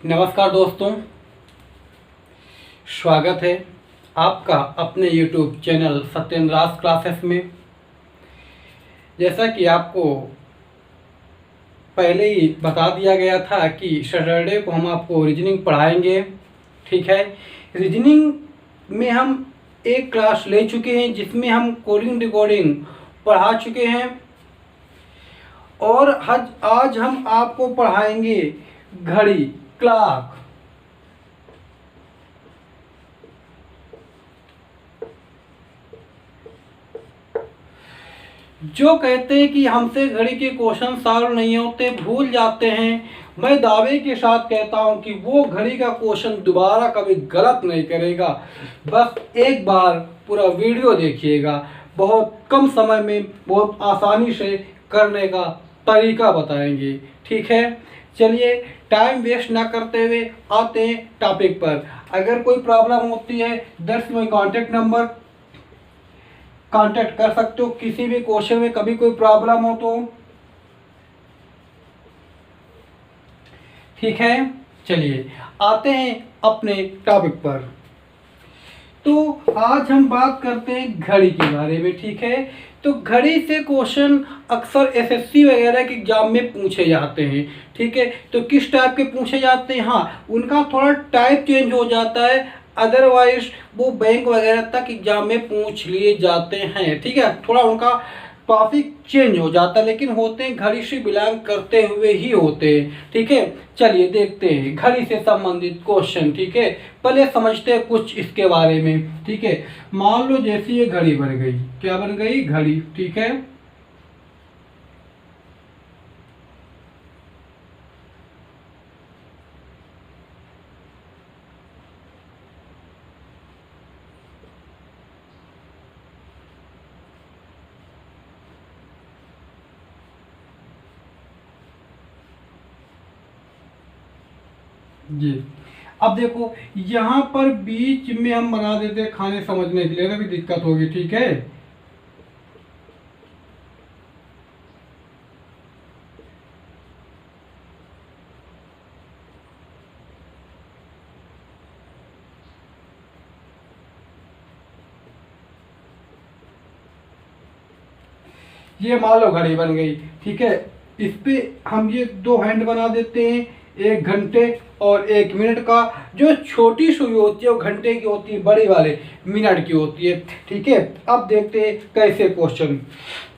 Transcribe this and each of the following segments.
नमस्कार दोस्तों, स्वागत है आपका अपने YouTube चैनल सत्येंद्रास क्लासेस में। जैसा कि आपको पहले ही बता दिया गया था कि सैटरडे को हम आपको रीजनिंग पढ़ाएंगे। ठीक है, रीजनिंग में हम एक क्लास ले चुके हैं जिसमें हम कोडिंग डिकोडिंग पढ़ा चुके हैं और आज हम आपको पढ़ाएंगे घड़ी, क्लॉक। जो कहते हैं कि हमसे घड़ी के क्वेश्चन सॉल्व नहीं होते, भूल जाते हैं, मैं दावे के साथ कहता हूं कि वो घड़ी का क्वेश्चन दोबारा कभी गलत नहीं करेगा। बस एक बार पूरा वीडियो देखिएगा, बहुत कम समय में बहुत आसानी से करने का तरीका बताएंगे। ठीक है, चलिए टाइम वेस्ट ना करते हुए आते हैं टॉपिक पर। अगर कोई प्रॉब्लम होती है दर्शक में कॉन्टेक्ट नंबर कांटेक्ट कर सकते हो, किसी भी क्वेश्चन में कभी कोई प्रॉब्लम हो तो। ठीक है, चलिए आते हैं अपने टॉपिक पर। तो आज हम बात करते हैं घड़ी के बारे में। ठीक है, तो घड़ी से क्वेश्चन अक्सर एसएससी वगैरह के एग्जाम में पूछे जाते हैं। ठीक है, तो किस टाइप के पूछे जाते हैं? हाँ, उनका थोड़ा टाइप चेंज हो जाता है, अदरवाइज वो बैंक वगैरह तक एग्जाम में पूछ लिए जाते हैं। ठीक है, थोड़ा उनका टॉपिक चेंज हो जाता है, लेकिन होते हैं घड़ी से बिलोंग करते हुए ही होते हैं। ठीक है, चलिए देखते हैं घड़ी से संबंधित क्वेश्चन। ठीक है, पहले समझते हैं कुछ इसके बारे में। ठीक है, मान लो जैसे ये घड़ी बन गई, क्या बन गई? घड़ी। ठीक है, जी। अब देखो यहाँ पर बीच में हम बना देते हैं खाने समझने के लिए, भी दिक्कत होगी। ठीक है, ये मान लो घड़ी बन गई। ठीक है, इस पे हम ये दो हैंड बना देते हैं, एक घंटे और एक मिनट का। जो छोटी सुई होती है वो घंटे की होती है, बड़ी वाले मिनट की होती है। ठीक है, अब देखते हैं कैसे क्वेश्चन।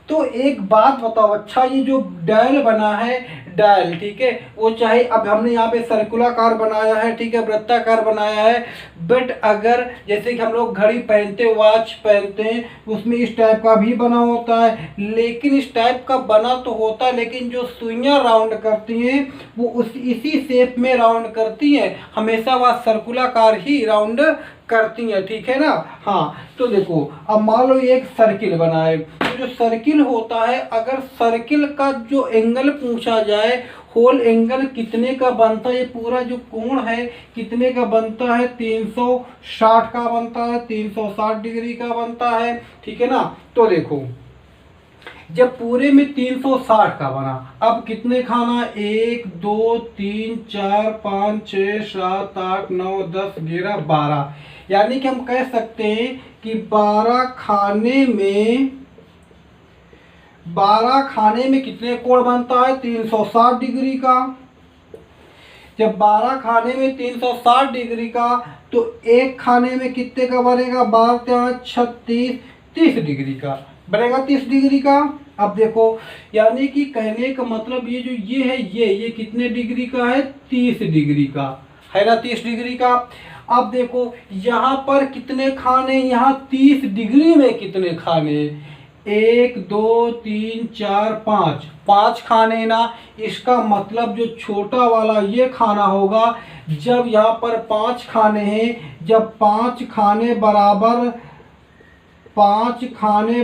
तो एक बात बताओ, अच्छा ये जो डायल बना है, डायल, ठीक है, वो चाहे अब हमने यहाँ पे सर्कुलाकार बनाया है, ठीक है, वृत्ताकार बनाया है, बट अगर जैसे कि हम लोग घड़ी पहनते, वॉच पहनते हैं, उसमें इस टाइप का भी बना होता है। लेकिन इस टाइप का बना तो होता है, लेकिन जो सुइयां राउंड करती हैं वो इसी शेप में राउंड करती हैं, हमेशा वह सर्कुलाकार ही राउंड करती हैं। ठीक है ना? हाँ, तो देखो अब मान लो एक सर्किल बना है, तो जो सर्किल होता है, अगर सर्किल का जो एंगल पूछा जाए, होल एंगल कितने का बनता है, ये पूरा जो कोण है कितने का बनता है? 360 का बनता है, 360 डिग्री का बनता है। ठीक है ना? तो देखो जब पूरे में 360 का बना, अब कितने खाना? 1 2 3 4 5 6 7 8 9 10 11 12, यानी कि हम कह सकते हैं कि 12 खाने में कितने कोण बनता है? 360 डिग्री का। जब 12 खाने में 360 डिग्री का, तो एक खाने में कितने का बनेगा? 12 36 30 डिग्री का बनेगा, 30 डिग्री का। अब देखो, यानी कि कहने का मतलब ये जो ये है, ये कितने डिग्री का है? 30 डिग्री का है ना, 30 डिग्री का। अब देखो यहाँ पर कितने खाने, यहाँ 30 डिग्री में कितने खाने? 1 2 3 4 5, 5 खाने ना। इसका मतलब जो छोटा वाला ये खाना होगा, जब यहाँ पर 5 खाने हैं, जब 5 खाने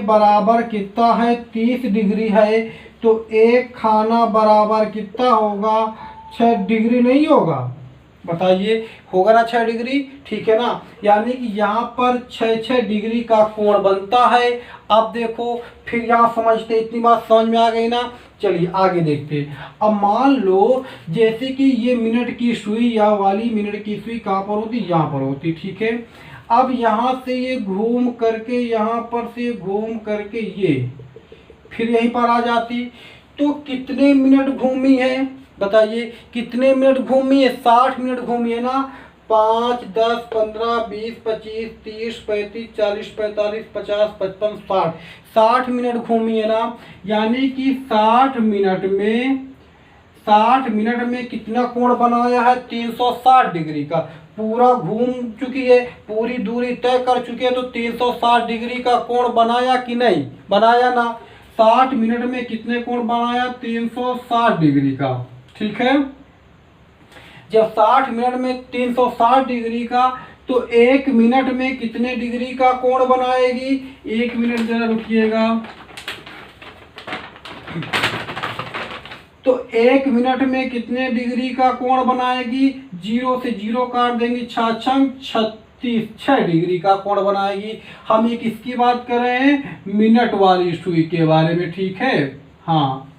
बराबर कितना है? 30 डिग्री है, तो एक खाना बराबर कितना होगा? 6 डिग्री नहीं होगा? बताइए होगा ना 6 डिग्री, ठीक है ना। यानी कि यहाँ पर 6 डिग्री का कोण बनता है। अब देखो फिर यहाँ समझते, इतनी बात समझ में आ गई ना। चलिए आगे देखते हैं। अब मान लो जैसे कि ये मिनट की सुई, या वाली मिनट की सुई कहाँ पर होती, यहाँ पर होती, ठीक है। अब यहाँ से ये घूम करके, यहाँ पर से घूम करके ये फिर यहीं पर आ जाती, तो कितने मिनट घूमी है बताइए, कितने मिनट घूमी है, 60 मिनट घूमी है ना। 5, 10, 15, 20, 25, 30, 35, 40, 45, 50, 55, 60, 60 मिनट घूमी है ना। यानी कि 60 मिनट में कितना कोण बनाया है, 360 डिग्री का। पूरा घूम चुकी है, पूरी दूरी तय कर चुकी है, तो 360 डिग्री का कोण बनाया कि नहीं, बनाया ना। 60 मिनट में कितने कोण बनाया, 360 डिग्री का, ठीक है। जब 60 मिनट में 360 डिग्री का, तो 1 मिनट में कितने डिग्री का कोण बनाएगी, 1 मिनट जरा रुकिएगा। तो 1 मिनट में कितने डिग्री का कोण बनाएगी, 0 से 0 काट देंगे, 6 डिग्री का कोण बनाएगी। हम ये किसकी बात कर रहे हैं, मिनट वाली सुई के बारे में, ठीक है। हाँ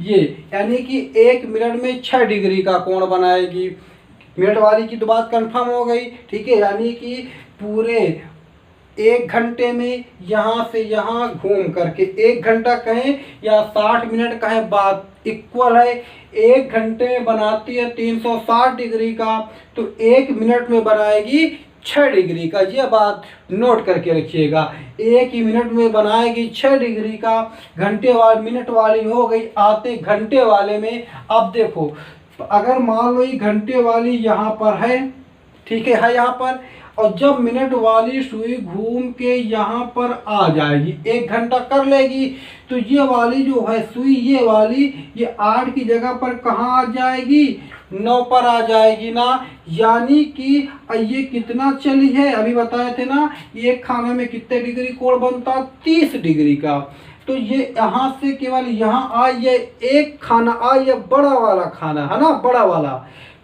ये यानी कि 1 मिनट में 6 डिग्री का कोण बनाएगी। मिनट वाली की तो बात कंफर्म हो गई, ठीक है। यानी कि पूरे 1 घंटे में यहाँ से यहाँ घूम करके, 1 घंटा कहें या 60 मिनट कहें, बात इक्वल है। 1 घंटे में बनाती है 360 डिग्री का, तो 1 मिनट में बनाएगी 6 डिग्री का। ये बात नोट करके रखिएगा, 1 ही मिनट में बनाएगी 6 डिग्री का। घंटे वाली, मिनट वाली हो गई, आते घंटे वाले में। अब देखो अगर मान लो ये घंटे वाली यहाँ पर है, ठीक है यहाँ पर, और जब मिनट वाली सुई घूम के यहाँ पर आ जाएगी, 1 घंटा कर लेगी, तो ये वाली जो है सुई, ये वाली, ये 8 की जगह पर कहाँ आ जाएगी, 9 पर आ जाएगी ना। यानी कि ये कितना चली है, अभी बताए थे ना, एक खाने में कितने डिग्री कोण बनता, 30 डिग्री का। तो ये यहाँ से केवल यहाँ आई है, एक खाना आई है, बड़ा वाला खाना है ना, बड़ा वाला,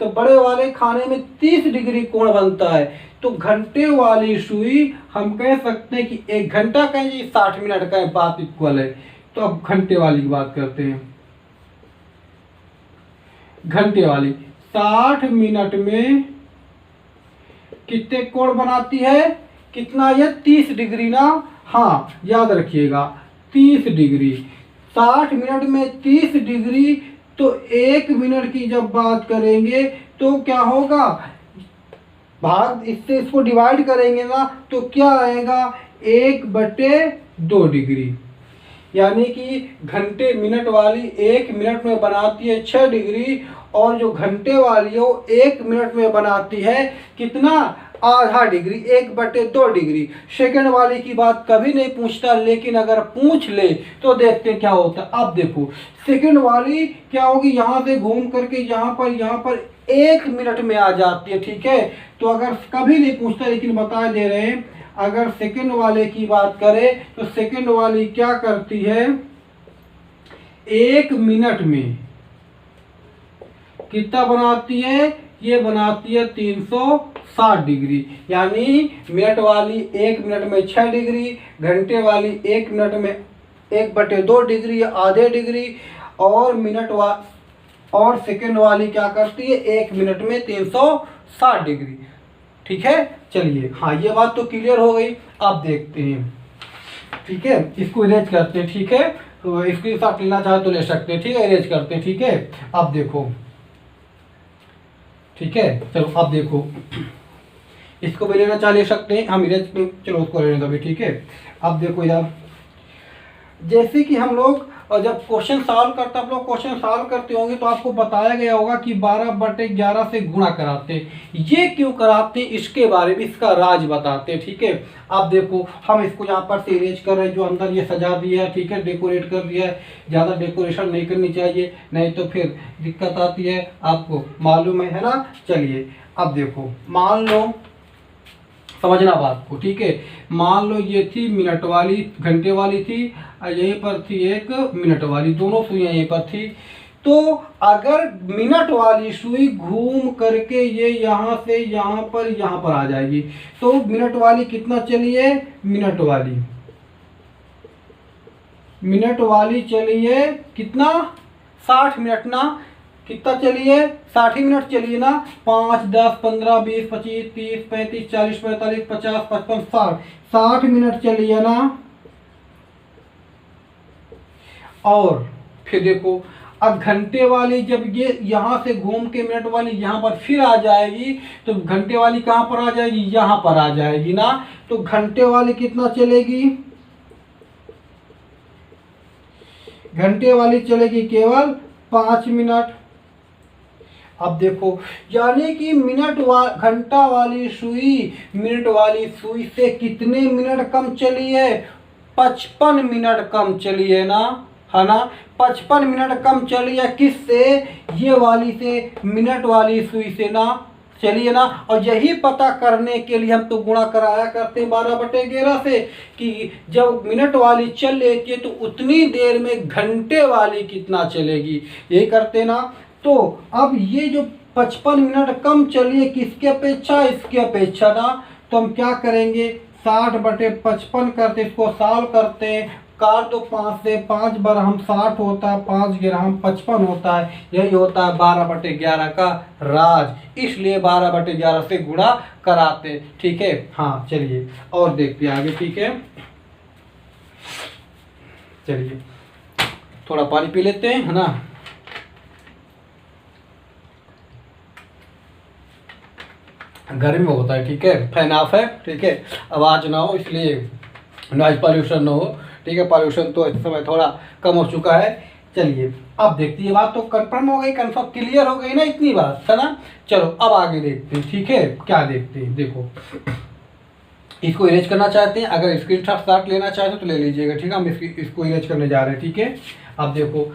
तो बड़े वाले खाने में 30 डिग्री कोण बनता है। तो घंटे वाली सुई हम कह सकते हैं कि 1 घंटा कहें, 60 मिनट का, बात इक्वल है। तो अब घंटे वाली की बात करते हैं। घंटे वाली 60 मिनट में कितने कोण बनाती है, कितना, ये 30 डिग्री ना। हाँ याद रखिएगा 30 डिग्री, 60 मिनट में 30 डिग्री, तो 1 मिनट की जब बात करेंगे तो क्या होगा, भाग इससे इसको डिवाइड करेंगे ना, तो क्या आएगा, 1/2 डिग्री। यानी कि घंटे, मिनट वाली 1 मिनट में बनाती है 6 डिग्री, और जो घंटे वाली है वो 1 मिनट में बनाती है कितना, आधा डिग्री, 1/2 डिग्री। सेकंड वाली की बात कभी नहीं पूछता, लेकिन अगर पूछ ले तो देखते क्या होता है। अब देखो सेकंड वाली क्या होगी, यहाँ से घूम करके यहाँ पर 1 मिनट में आ जाती है, ठीक है। तो अगर कभी नहीं पूछता, लेकिन बता दे रहे हैं, अगर सेकंड वाले की बात करें तो सेकंड वाली क्या करती है, 1 मिनट में कितना बनाती है, ये बनाती है 360 डिग्री। यानी मिनट वाली 1 मिनट में 6 डिग्री, घंटे वाली 1 मिनट में 1/2 डिग्री, आधे डिग्री, और सेकंड वाली क्या करती है, 1 मिनट में 360 डिग्री, ठीक है। चलिए हाँ ये बात तो क्लियर हो गई। अब देखते हैं, ठीक है, इसको इरेज करते हैं, ठीक है। तो इसके साथ लेना चाहे तो ले सकते हैं, ठीक है, इरेज करते हैं, ठीक है। अब देखो, ठीक है, चलो अब देखो, इसको भी लेना चाह ले सकते हैं हम, इरेज, चलो उसको लेने दो भी, ठीक है। अब देखो इधर, जैसे कि हम लोग जब क्वेश्चन सॉल्व करते, आप लोग क्वेश्चन सॉल्व करते होंगे तो आपको बताया गया होगा कि 12/11 से गुणा कराते हैं। ये क्यों कराते हैं, इसके बारे में, इसका राज बताते हैं, ठीक है। अब देखो हम इसको यहाँ पर से इरेज कर रहे हैं, जो अंदर ये सजा दिया है, ठीक है, डेकोरेट कर दिया है। ज़्यादा डेकोरेशन नहीं करनी चाहिए, नहीं तो फिर दिक्कत आती है, आपको मालूम है ना। चलिए अब देखो, मान लो, समझना बात को, ठीक है। मान लो ये थी मिनट वाली, घंटे वाली थी, और यहीं पर थी 1 मिनट वाली, दोनों सुइयां यहीं पर थी। तो अगर मिनट वाली सुई घूम करके ये यहाँ से यहाँ पर आ जाएगी, तो मिनट वाली कितना चली है, मिनट वाली चली है कितना, 60 मिनट ना, कितना चलिए 60 मिनट चलिए ना, 5 10 15 20 25 30 35 40 45 50 55 60 मिनट चलिए ना। और फिर देखो अब घंटे वाली जब ये यहाँ से घूम के मिनट वाली यहाँ पर फिर आ जाएगी, तो घंटे वाली कहाँ पर आ जाएगी, यहाँ पर आ जाएगी ना। तो घंटे वाली कितना चलेगी, घंटे वाली चलेगी केवल 5 मिनट। अब देखो यानी कि घंटा वाली सुई मिनट वाली सुई से कितने मिनट कम चली है, 55 मिनट कम चली है ना, है ना। 55 मिनट कम चली है किससे, ये वाली से, मिनट वाली सुई से ना, चलिए ना। और यही पता करने के लिए हम तो गुणा कराया करते हैं 12/11 से, कि जब मिनट वाली चल लेती है तो उतनी देर में घंटे वाली कितना चलेगी, यही करते ना। तो अब ये जो 55 मिनट कम चलिए किसके अपेक्षा, इसके अपेक्षा ना। तो हम क्या करेंगे, 60/55 करते, इसको सॉल्व करते हैं, काट दो 5 से, 5 बार हम 60 होता है, 5 गिरा हम 55 होता है। यही होता है 12/11 का राज, इसलिए 12/11 से गुणा कराते, ठीक है। हाँ चलिए और देखते हैं आगे, ठीक है। चलिए थोड़ा पानी पी लेते हैं, है ना। गर्मी में होता है, ठीक है, फैन ऑफ है, ठीक है, आवाज़ ना हो, इसलिए नॉइज पॉल्यूशन ना हो, ठीक है। पॉल्यूशन तो इस समय थोड़ा कम हो चुका है। चलिए अब देखते हैं, ये बात तो कंफर्म हो गई, कंफर्म क्लियर हो गई ना, इतनी बात है ना। चलो अब आगे देखते हैं, ठीक है। क्या देखते हैं, देखो इसको इरेज करना चाहते हैं, अगर स्क्रीनशॉट लेना चाहते हो तो ले लीजिएगा, ठीक है। हम इसको इरेज करने जा रहे हैं, ठीक है। अब देखो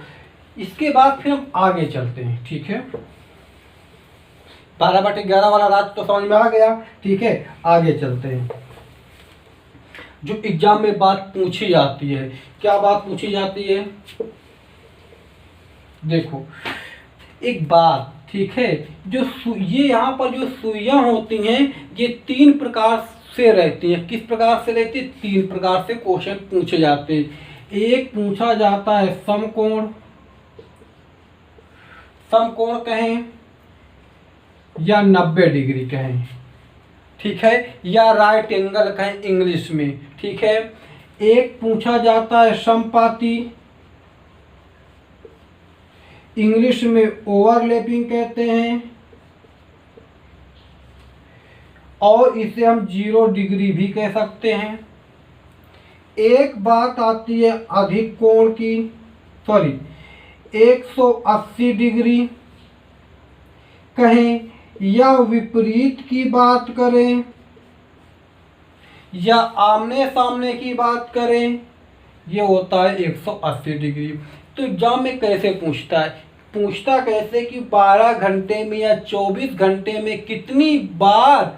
इसके बाद फिर हम आगे चलते हैं, ठीक है। 12/11 वाला राज तो समझ में आ गया, ठीक है। आगे चलते हैं, जो एग्जाम में बात पूछी जाती है, क्या बात पूछी जाती है, देखो एक बात, ठीक है। जो ये यहाँ पर जो सुइयां होती हैं ये 3 प्रकार से रहती हैं। किस प्रकार से रहती है, 3 प्रकार से क्वेश्चन पूछे जाते हैं। एक पूछा जाता है समकोण, समकोण कहें या 90 डिग्री कहें, ठीक है, या राइट एंगल कहें इंग्लिश में, ठीक है। एक पूछा जाता है समपाती, इंग्लिश में ओवरलैपिंग कहते हैं, और इसे हम 0 डिग्री भी कह सकते हैं। एक बात आती है अधिक कोण की, सॉरी 180 डिग्री कहें, या विपरीत की बात करें, या आमने सामने की बात करें, ये होता है 180 डिग्री। तो एग्जाम में कैसे पूछता है, पूछता कैसे कि 12 घंटे में या 24 घंटे में कितनी बार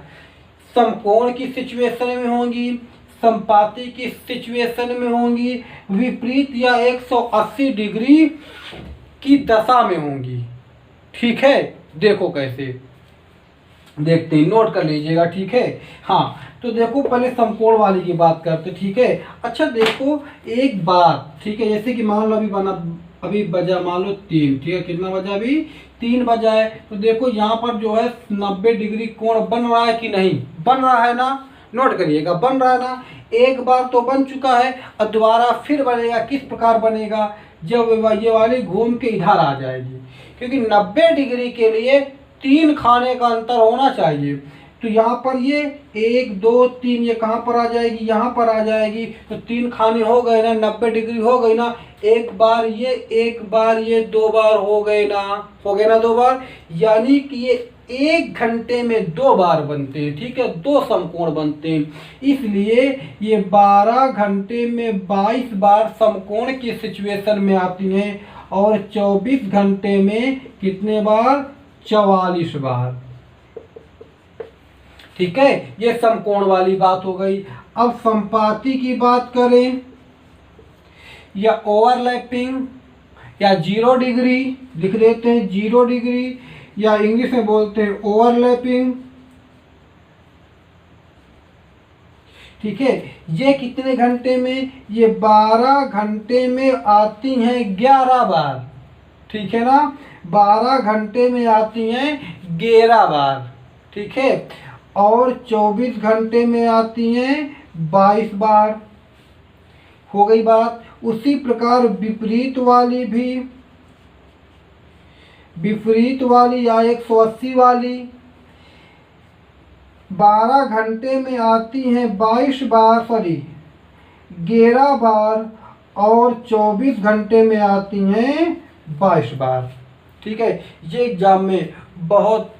समकोण की सिचुएशन में होंगी, समपाती की सिचुएशन में होंगी, विपरीत या 180 डिग्री की दशा में होंगी, ठीक है। देखो कैसे देखते हैं, नोट कर लीजिएगा, ठीक है। हाँ तो देखो पहले समकोण वाली की बात करते, ठीक है। अच्छा देखो एक बात, ठीक है, जैसे कि मान लो अभी बजा मान लो 3, ठीक है, कितना बजा, अभी 3 बजा है। तो देखो यहाँ पर जो है 90 डिग्री कोण बन रहा है कि नहीं, बन रहा है ना, नोट करिएगा, बन रहा है ना। एक बार तो बन चुका है और दोबारा फिर बनेगा। किस प्रकार बनेगा, जब ये वाली घूम के इधर आ जाएगी, क्योंकि 90 डिग्री के लिए 3 खाने का अंतर होना चाहिए। तो यहाँ पर ये 1 2 3 ये कहाँ पर आ जाएगी, यहाँ पर आ जाएगी। तो 3 खाने हो गए ना, 90 डिग्री हो गई ना। एक बार ये 2 बार हो गए ना, हो गए ना 2 बार, यानी कि ये 1 घंटे में 2 बार बनते हैं, ठीक है, 2 समकोण बनते हैं। इसलिए ये 12 घंटे में 22 बार समकोण की सिचुएशन में आती हैं, और 24 घंटे में कितने बार, 44 बार, ठीक है। ये समकोण वाली बात हो गई। अब समपाती की बात करें या ओवरलैपिंग, या 0 डिग्री लिख देते हैं, 0 डिग्री, या इंग्लिश में बोलते हैं ओवरलैपिंग। ठीक है, ये कितने घंटे में, ये 12 घंटे में आती हैं 11 बार। ठीक है ना, 12 घंटे में आती हैं 11 बार। ठीक है, और 24 घंटे में आती हैं 22 बार। हो गई बात। उसी प्रकार विपरीत वाली या 180 वाली 12 घंटे में आती हैं 22 बार, सॉरी 11 बार, और 24 घंटे में आती हैं 22 बार। ठीक है, ये एग्जाम में बहुत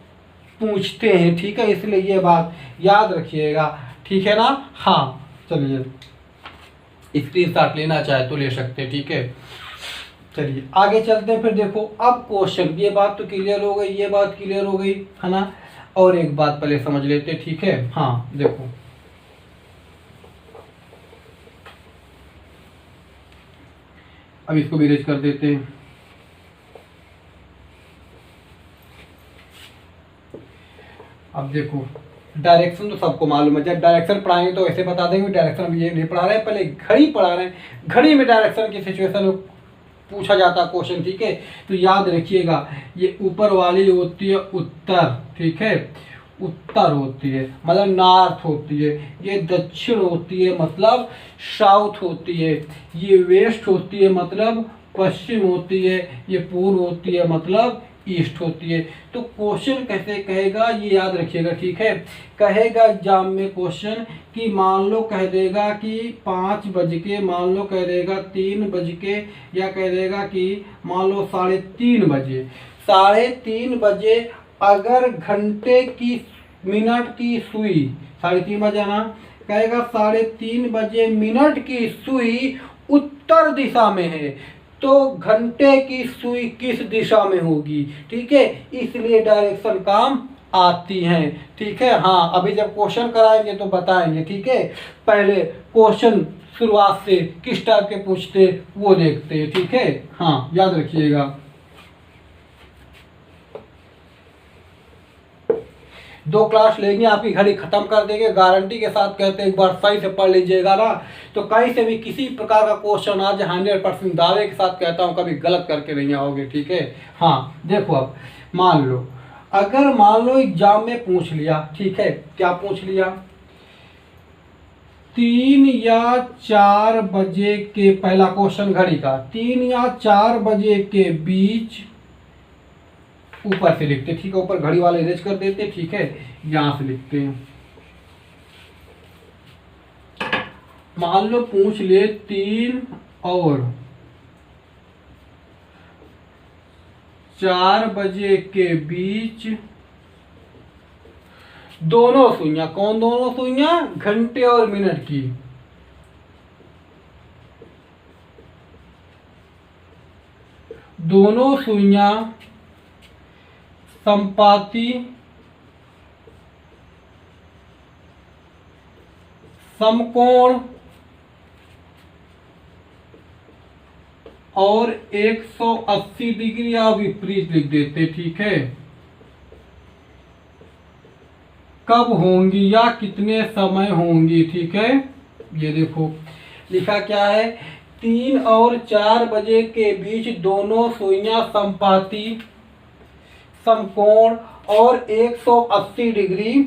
पूछते हैं। ठीक है, इसलिए ये बात याद रखिएगा। ठीक है ना। हाँ, चलिए स्क्रीनशॉट लेना चाहे तो ले सकते हैं। ठीक है, चलिए आगे चलते हैं। फिर देखो अब क्वेश्चन, ये बात तो क्लियर हो गई, ये बात क्लियर हो गई है ना। और एक बात पहले समझ लेते हैं। ठीक है, हाँ देखो अब इसको भी इरेज कर देते हैं। अब देखो डायरेक्शन तो सबको मालूम है, जब डायरेक्शन पढ़ाएंगे तो ऐसे बता देंगे डायरेक्शन ये नहीं पढ़ा रहे हैं, पहले घड़ी पढ़ा रहे हैं। घड़ी में डायरेक्शन की सिचुएशन पूछा जाता क्वेश्चन। ठीक है, तो याद रखिएगा, ये ऊपर वाली होती है उत्तर। ठीक है, उत्तर होती है मतलब नॉर्थ होती है, ये दक्षिण होती है मतलब साउथ होती है, ये वेस्ट होती है मतलब पश्चिम होती है, ये पूर्व होती है मतलब ईस्ट होती है। तो क्वेश्चन कैसे कहेगा ये याद रखिएगा। ठीक है, कहेगा एग्जाम में क्वेश्चन कि मान लो कह देगा कि 5 बज के, मान लो कह देगा 3 बज के, या कह देगा कि मान लो 3:30 बजे। 3:30 बजे अगर घंटे की मिनट की सुई, 3:30 बजे ना, कहेगा 3:30 बजे मिनट की सुई उत्तर दिशा में है, तो घंटे की सुई किस दिशा में होगी। ठीक है, इसलिए डायरेक्शन काम आती हैं। ठीक है, हाँ अभी जब क्वेश्चन कराएंगे तो बताएंगे। ठीक है, पहले क्वेश्चन शुरुआत से किस टाइप के पूछते वो देखते हैं। ठीक है, हाँ याद रखिएगा। 2 क्लास लेंगे, आपकी घड़ी खत्म कर देंगे गारंटी के साथ। कहते हैं एक बार सही से पढ़ लीजिएगा ना, तो कहीं से भी किसी प्रकार का क्वेश्चन आज 100% दावे के साथ कहता हूँ कभी गलत करके नहीं आओगे। ठीक है, हाँ देखो अब मान लो, अगर मान लो एग्जाम में पूछ लिया। ठीक है, क्या पूछ लिया, 3 या 4 बजे के, पहला क्वेश्चन घड़ी का, 3 या 4 बजे के बीच, ऊपर से लिखते। ठीक है, ऊपर घड़ी वाला इरेज कर देते। ठीक है, यहां से लिखते हैं। मान लो पूछ ले 3 और 4 बजे के बीच दोनों सुइयां, कौन दोनों सुइयां, घंटे और मिनट की, दोनों सुइयां संपाती, समकोण और 180 डिग्री या विपरीत लिख देते। ठीक है, कब होंगी या कितने समय होंगी। ठीक है, ये देखो लिखा क्या है, 3 और 4 बजे के बीच दोनों सुइयां संपाती, समकोण और 180 डिग्री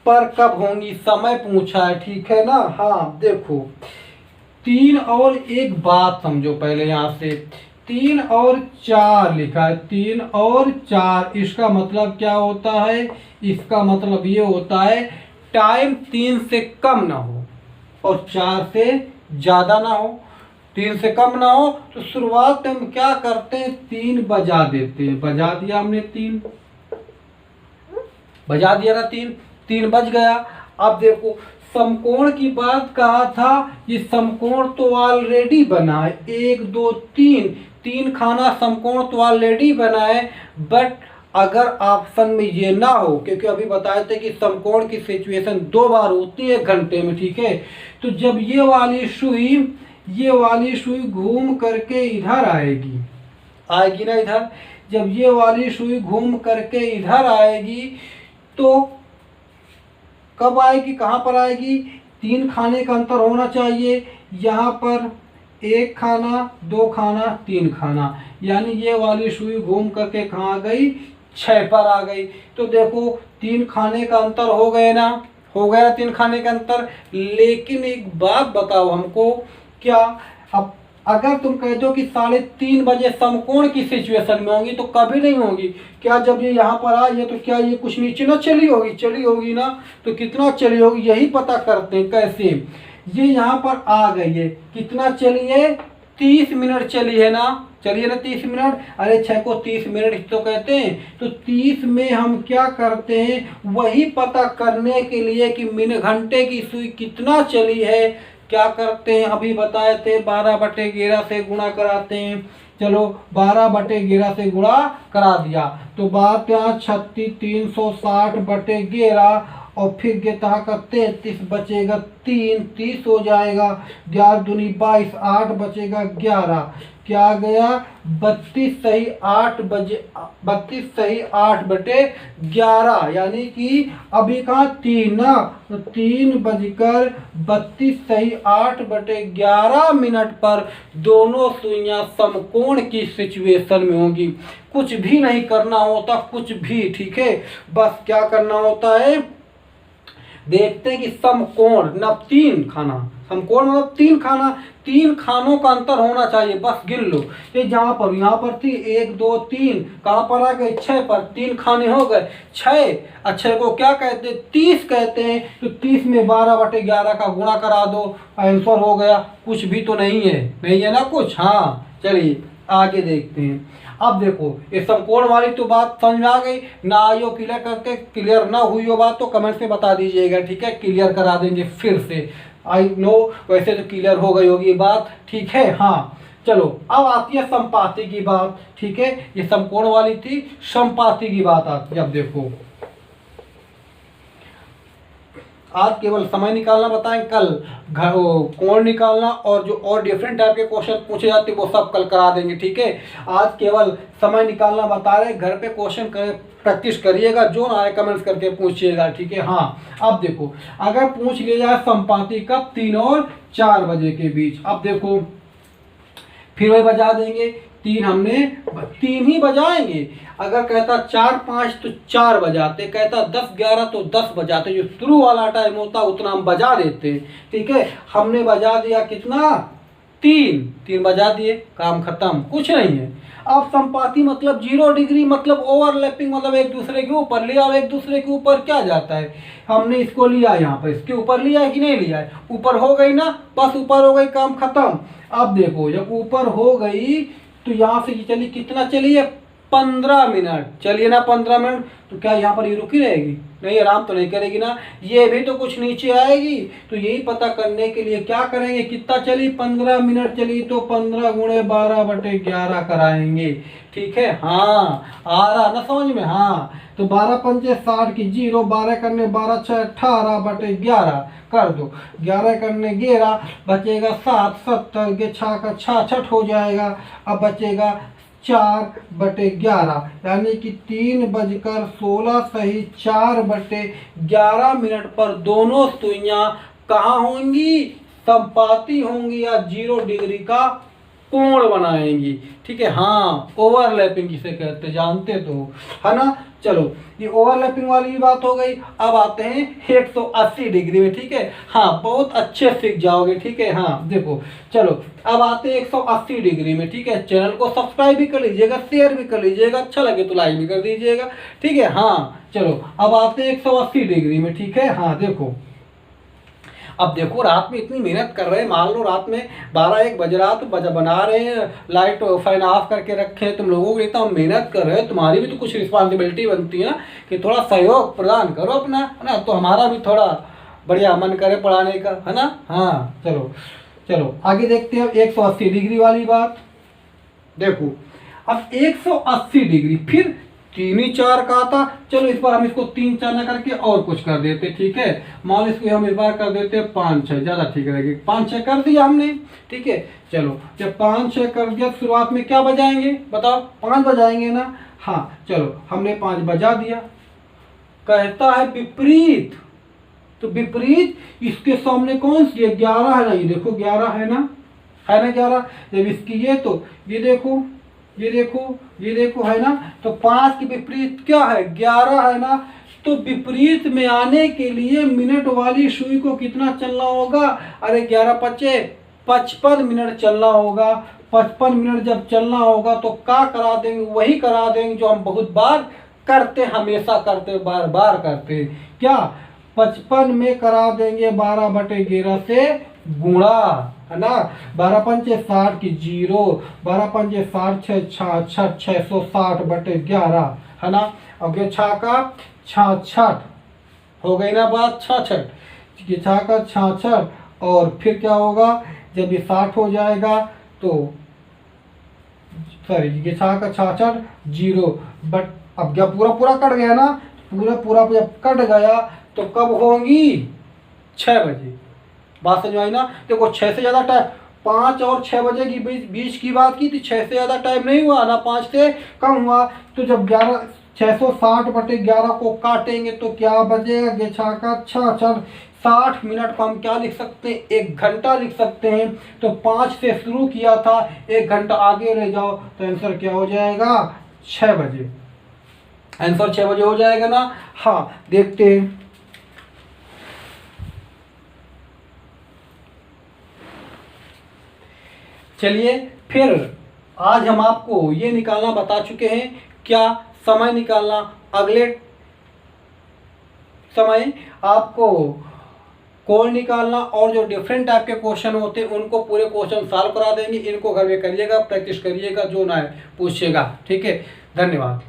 पर कब होंगी, समय पूछा है। ठीक है ना। हाँ देखो 3 और, एक बात समझो पहले, यहाँ से 3 और 4 लिखा है, 3 और 4, इसका मतलब क्या होता है, इसका मतलब ये होता है टाइम 3 से कम ना हो और 4 से ज़्यादा ना हो। 3 से कम ना हो तो शुरुआत में हम क्या करते हैं, 3 बजा देते हैं। बजा दिया हमने 3, बजा दिया ना, 3 बज गया। अब देखो समकोण की बात कहा था, ये समकोण तो ऑलरेडी बना है, 1 2 3 खाना समकोण तो ऑलरेडी बना है। बट अगर ऑप्शन में ये ना हो, क्योंकि अभी बताए थे कि समकोण की सिचुएशन 2 बार होती है घंटे में। ठीक है, तो जब ये वाली सुई घूम करके इधर आएगी, आएगी ना इधर। जब ये वाली सुई घूम करके इधर आएगी तो कब आएगी, कहाँ पर आएगी, 3 खाने का अंतर होना चाहिए। यहाँ पर 1 खाना, 2 खाना, 3 खाना, यानी ये वाली सुई घूम करके कहाँ गई, 6 पर आ गई। तो देखो 3 खाने का अंतर हो गए ना, हो गया 3 खाने का अंतर। लेकिन एक बात बताओ हमको, क्या अब अगर तुम कहते हो कि 3:30 बजे समकोण की सिचुएशन में होंगी तो कभी नहीं होगी। क्या जब ये यहाँ पर आई है तो क्या ये कुछ नीचे ना चली होगी, चली होगी ना, तो कितना चली होगी यही पता करते हैं। कैसे, ये यहाँ पर आ गई है, कितना चली है, 30 मिनट चली है ना, चलिए ना 30 मिनट। अरे 6 को 30 मिनट तो कहते हैं। तो 30 में हम क्या करते हैं, वही पता करने के लिए कि मिनट घंटे की सुई कितना चली है, क्या करते हैं, अभी बताए थे 12/11 से गुणा कराते हैं। चलो 12/11 से गुणा करा दिया तो बात यहाँ 36, 360/11 और फिर गेता का 33 बचेगा 3, 30 हो जाएगा, 11 दूनी 22, 8 बचेगा 11, क्या गया 32 सही 8 बजे, 32 सही 8/11, यानी कि अभी कहाँ 3 ना, तो 3:32 सही 8/11 मिनट पर दोनों सुइयां समकोण की सिचुएशन में होंगी। कुछ भी नहीं करना होता, कुछ भी, ठीक है, बस क्या करना होता है, देखते हैं कि समकोण न 3 खाना, समकोण मतलब 3 खाना, 3 खानों का अंतर होना चाहिए, बस गिन लो। ये जहाँ पर यहाँ पर थी 1 2 3, कहाँ पर आ गए 6 पर, 3 खाने हो गए 6। अच्छे को क्या कहते हैं, 30 कहते हैं। तो 30 में 12/11 का गुणा करा दो, आंसर हो गया। कुछ भी तो नहीं है, नहीं है ना कुछ। हाँ चलिए आगे देखते हैं। अब देखो ये समकोण वाली तो बात समझ में आ गई ना, आइयो क्लियर करके, क्लियर ना हुई हो बात तो कमेंट में बता दीजिएगा, ठीक है, क्लियर करा देंगे फिर से। आई नो वैसे तो क्लियर हो गई होगी बात, ठीक है। हाँ चलो अब आती है समपाती की बात, ठीक है, ये समकोण वाली थी, समपाती की बात आती है। अब देखो आज केवल समय निकालना बताएं, कल कोण निकालना और जो और डिफरेंट टाइप के क्वेश्चन पूछे जाते हैं वो सब कल करा देंगे, ठीक है। आज केवल समय निकालना बता रहे, घर पे क्वेश्चन करें, प्रैक्टिस करिएगा, जो ना आए कमेंट्स करके पूछिएगा, ठीक है। हाँ अब देखो अगर पूछ लिया जाए समपाती कब, 3 और 4 बजे के बीच। अब देखो फिर वही बजा देंगे, 3 हमने 3 ही बजाएंगे। अगर कहता 4 5 तो 4 बजाते, कहता 10 11 तो 10 बजाते, जो शुरू वाला टाइम होता उतना हम बजा देते, ठीक है। हमने बजा दिया कितना, 3 बजा दिए, काम खत्म, कुछ नहीं है। अब समपाती मतलब 0 डिग्री, मतलब ओवरलैपिंग, मतलब एक दूसरे के ऊपर लिया, और एक दूसरे के ऊपर क्या जाता है, हमने इसको लिया यहाँ पर, इसके ऊपर लिया है कि नहीं लिया है, ऊपर हो गई ना, बस ऊपर हो गई, काम खत्म। अब देखो जब ऊपर हो गई तो यहाँ से चली, कितना चली है, 15 मिनट चलिए ना, 15 मिनट। तो क्या यहाँ पर ये रुकी रहेगी, नहीं, आराम तो नहीं करेगी ना, ये भी तो कुछ नीचे आएगी। तो यही पता करने के लिए क्या करेंगे, कितना चली, 15 मिनट चली, तो 15 × 12/11 कराएंगे, ठीक है। हाँ आ रहा ना समझ में। हाँ तो 12 पंचे 60 की 0, 12 करने 12 6 18/11 कर दो, 11 करने 11 बचेगा 7, 70 के 6 का 66 हो जाएगा। अब बचेगा 4/11, यानी कि 3:16 सही 4/11 मिनट पर दोनों सुइयां कहाँ होंगी, समपाती होंगी या 0 डिग्री का कोण बनाएंगी, ठीक है। हाँ ओवरलैपिंग किसे कहते जानते तो, है ना। चलो ये ओवरलैपिंग वाली भी बात हो गई। अब आते हैं 180 डिग्री में, ठीक है। हाँ बहुत अच्छे सीख जाओगे, ठीक है। हाँ देखो चलो अब आते हैं 180 डिग्री में, ठीक है। चैनल को सब्सक्राइब भी कर लीजिएगा, शेयर भी कर लीजिएगा, अच्छा लगे तो लाइक भी कर दीजिएगा, ठीक है। हाँ चलो अब आते हैं 180 डिग्री में, ठीक है। हाँ देखो अब देखो रात में इतनी मेहनत कर रहे हैं, मान लो रात में 12-1 बज रहा तो बना रहे हैं, लाइट फैन ऑफ करके रखे हैं, तुम लोगों के लिए तो हम मेहनत कर रहे हैं, तुम्हारी भी तो कुछ रिस्पॉन्सिबिलिटी बनती है ना कि थोड़ा सहयोग प्रदान करो अपना, है ना, तो हमारा भी थोड़ा बढ़िया मन करे पढ़ाने का, है ना। हाँ चलो चलो आगे देखते हैं 180 डिग्री वाली बात। देखो अब 180 डिग्री, फिर 3 ही 4 का था। चलो इस बार हम इसको 3 4 ना करके और कुछ कर देते, ठीक है। मान लो इसको हम इस बार कर देते 5 6, ज़्यादा ठीक रहेगी। 5 6 कर दिया हमने, ठीक है। चलो जब 5 6 कर दिया, शुरुआत में क्या बजाएंगे बताओ, 5 बजाएंगे ना। हाँ चलो हमने 5 बजा दिया। कहता है विपरीत, तो विपरीत इसके सामने कौन सी है, 11 है ना, ये देखो 11 है ना, है ना 11। जब इसकी ये, तो ये देखो ये देखो ये देखो, है ना। तो 5 के विपरीत क्या है, 11 है ना। तो विपरीत में आने के लिए मिनट वाली सुई को कितना चलना होगा, अरे 11 पचे 55 मिनट चलना होगा। 55 मिनट जब चलना होगा तो क्या करा देंगे, वही करा देंगे जो हम बहुत बार करते, हमेशा करते, बार बार करते। क्या 55 में करा देंगे 12/11 से गुणा, है ना। 12 पंचे 60 की 0, 12 पंचे 60 66 660/11, है ना। और ये 6 का 66 हो गई ना बात, 66 ये 6 का 66। और फिर क्या होगा, जब ये 60 हो जाएगा तो सॉरी ये 6 का 66 0, बट अब क्या पूरा पूरा कट गया ना, पूरा पूरा जब कट गया तो कब होंगी, 6 बजे। बात समझ आई ना। देखो 6 से ज़्यादा टाइम, 5 और 6 बजे की बीच की बात की थी, 6 से ज़्यादा टाइम नहीं हुआ ना, 5 से कम हुआ। तो जब 660/11 को काटेंगे तो क्या बचेगा, ये 6 का 66, 60 मिनट को हम क्या लिख सकते हैं, 1 घंटा लिख सकते हैं। तो 5 से शुरू किया था, 1 घंटा आगे ले जाओ तो आंसर क्या हो जाएगा, 6 बजे। आंसर 6 बजे हो जाएगा ना। हाँ देखते हैं, चलिए फिर आज हम आपको ये निकालना बता चुके हैं, क्या समय निकालना। अगले समय आपको कोण निकालना और जो डिफरेंट टाइप के क्वेश्चन होते हैं उनको पूरे क्वेश्चन सॉल्व करा देंगे। इनको घर में करिएगा, प्रैक्टिस करिएगा, जो ना है पूछिएगा, ठीक है। धन्यवाद।